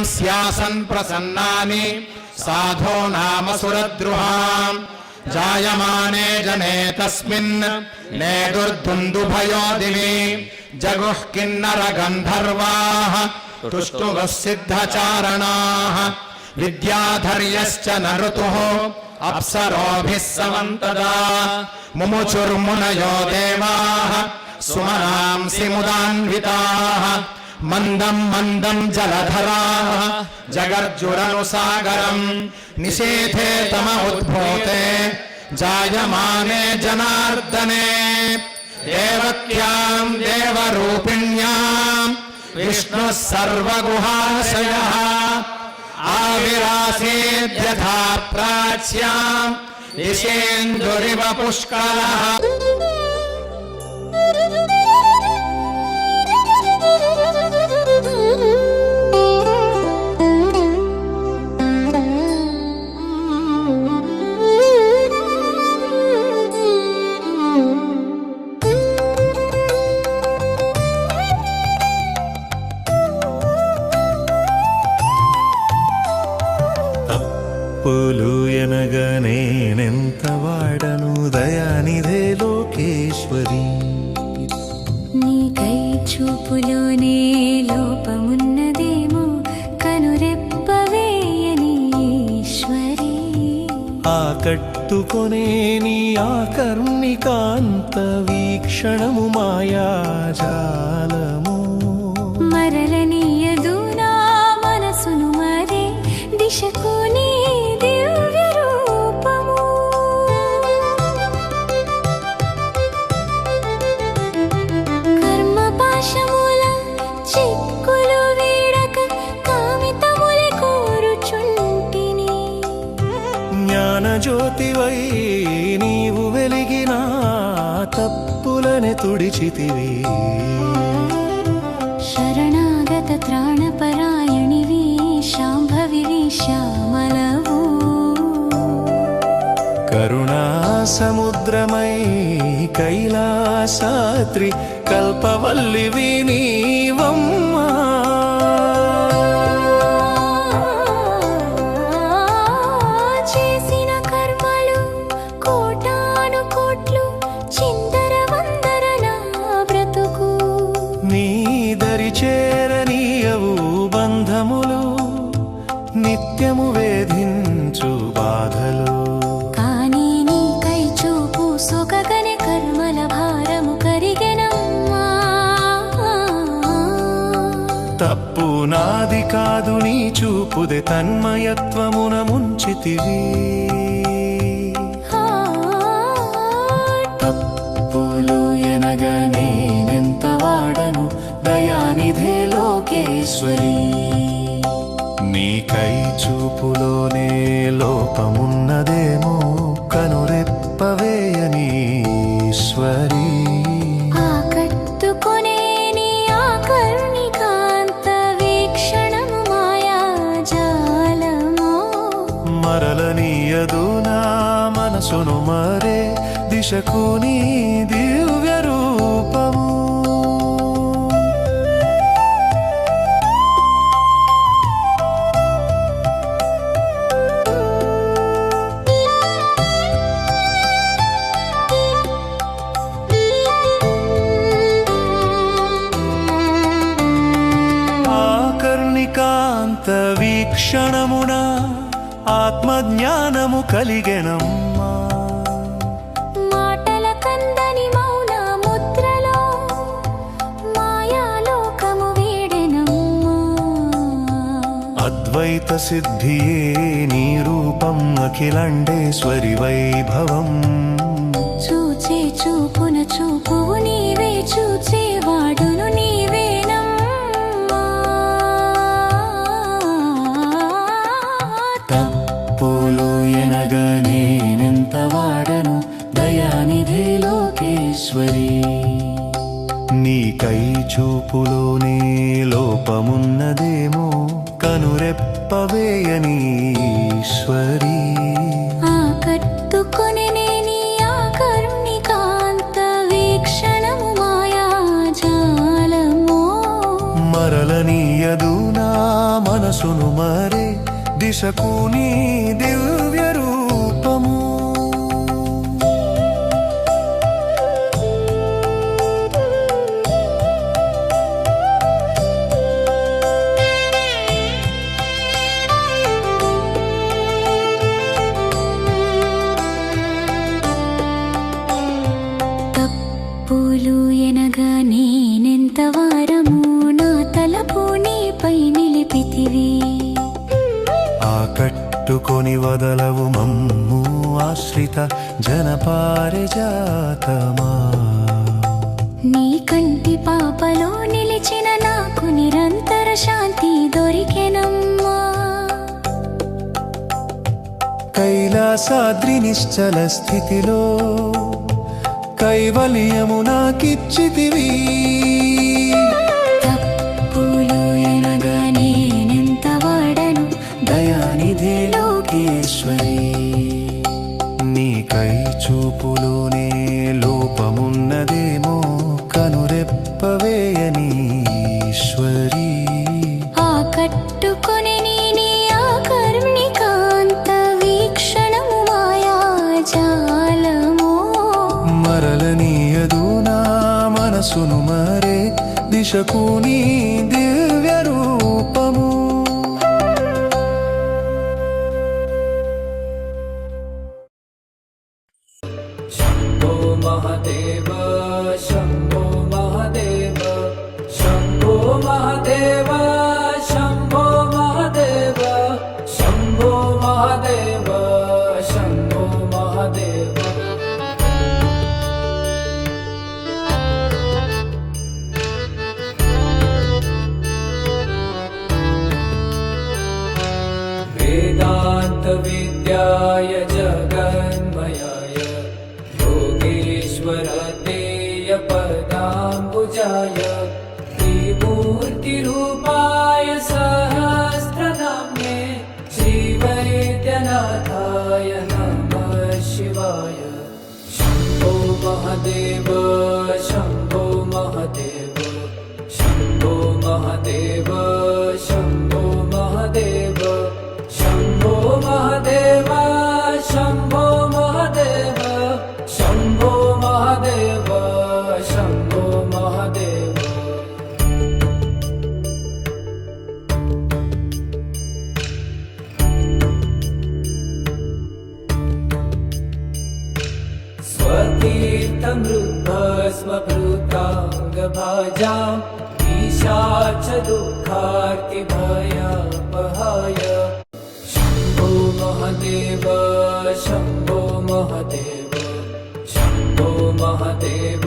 स्यासन् प्रसन्नानि साधो नाम सुरद्रुहाम् जायमाने जने तस्मिन् नेदुर्दुन्दुभयो दिवि जगुः किन्नर गन्धर्वाः तुष्टुवः सिद्धचारणाः विद्याधर्यश्च न ऋतुः अप्सरोभिः समन्तदा मुमुचुर्मुनयो देवाः सुमनांसि मुदान्विताः मन्दम् मन्दम् जलधराः जगर्जुरनुसागरम् निषेधे तम उद्भूते जायमाने जनार्दने देवक्याम् देवरूपिण्याम् विष्णुः सर्वगुहाशयः आविरासीद्यथा प्राच्याम् दिशेन्दुरिव पुष्कलः తప్పులు ఎనగనేనెంత వాడను దయానిధే లోకేశ్వరి నీకై చూపులోనే లోపమున్నదేమో కనురెప్పవేయని ఈశ్వరి ఆకట్టుకొనే నీ ఆకర్ణికాంత వీక్షణము మాయాజాలము మరలనీయదు నా మనసును మరే దిశకు నీ దివ్య రూపము కర్మ పాశముల చిక్కులు వీడక కామితములే కోరుచుంటిని జ్ఞానజ్యోతివై నీవు వెలిగిన తప్పులనే తుడిచితివి శరణాగత త్రాణపరాయణివి శాంభవివి శ్యామలవు కరుణా సముద్రమై కైలాసాద్రి కల్పవల్లివి నీవమ్మా చేసిన కర్మలు కోటాను కోట్లు చిందర వందర నా బ్రతుకు నీ దరి చేరనీయవు బంధములు నిత్యము వేధించు బాధలు కానీ నీకై చూపు సొగగనే కర్మల భారము కరిగెనమ్మా తప్పు నాది కాదు నీ చూపుదే తన్మయత్వమున ముంచితివి తప్పులు ఎనగనేనెంత వాడను దయానిధే లోకేశ్వరి నీకై చూపులోనే లోపమున్నదేమో కనురెప్పవేయని ఈశ్వరి ఆకట్టుకొనే నీ ఆకర్ణికాంత వీక్షణము మాయాజాలము మరలనీయదు నా మనసును మరే దిశకు నీ దివ్య రూపము ఆకర్ణికాంత వీక్షణమున ఆత్మజ్ఞానము కలిగెనమ్మా మాటల కందని మౌన ముద్రలో మాయాలోకము వీడెనమ్మా అద్వైత సిద్ధియే నీ రూపం అఖిలండేశ్వరి వైభవం చూచే చూపున చూపువు నీవే చూచేవాడును నీవేనమ్మా తప్పులు ఎనగనేనెంత వాడను దయానిధే లోకేశ్వరి నీకై చూపులోనే లోపమున్నదేమో కనురెప్పవేయని ఈశ్వరి ఆకట్టుకొనే నీ ఆకర్ణికాంత వీక్షణము మాయాజాలము మరలనీయదు నా మనసు మనసును మరే దిశకు నీ దివ్య రూపము తప్పులు ఎనగా నేనెంత వారము నా తలపు నీపై నిలిపితివి ఆకట్టుకొని వదలవు మమ్ము ఆశ్రిత జనపారిజాతమా నీ కంటి పాపలో నిలిచిన నాకు నిరంతర శాంతి దొరికెనమ్మా కైలాసాద్రి నిశ్చల స్థితిలో కైవల్యము నాకిచ్చితివి తప్పులు ఎనగా నేనెంత వాడను దయానిధే లోకేశ్వరి నీ కై చూపులోనే లోపమున్నదేమో కనురెప్పవేయని ఈశ్వరి ఆకట్టుకొని నీ ఆకర్ణికాంత వీక్షణము మాయాజాలము మరలనీయదు నా మనసును మరే దిశకు నీ దివ్య రూపము शम्भो महादेव शम्भो महादेव शम्भो महादेव शम्भो महादेव शम्भो महादेव शम्भो महादेव वेदान्त विद्याय जगन्मयाय योगेश्वरतेय पदाम्बुजाय त्रिमूर्तिरूपाय सहस्रनाम्ने श्रीवैद्यनाथाय नमः शिवाय शम्भो महादेव शम्भो महादेव शम्भो महादेव शम्भो महादेव शम्भो महादेव शम्भो महादेव शम्भो महादेव शम्भो महादेव स्वतीर्थमृद्धस्वभृताङ्गभाजाम् ईशाच दुःखार्तिभयापहाय शम्भो महादेव शम्भो महादेव शम्भो महादेव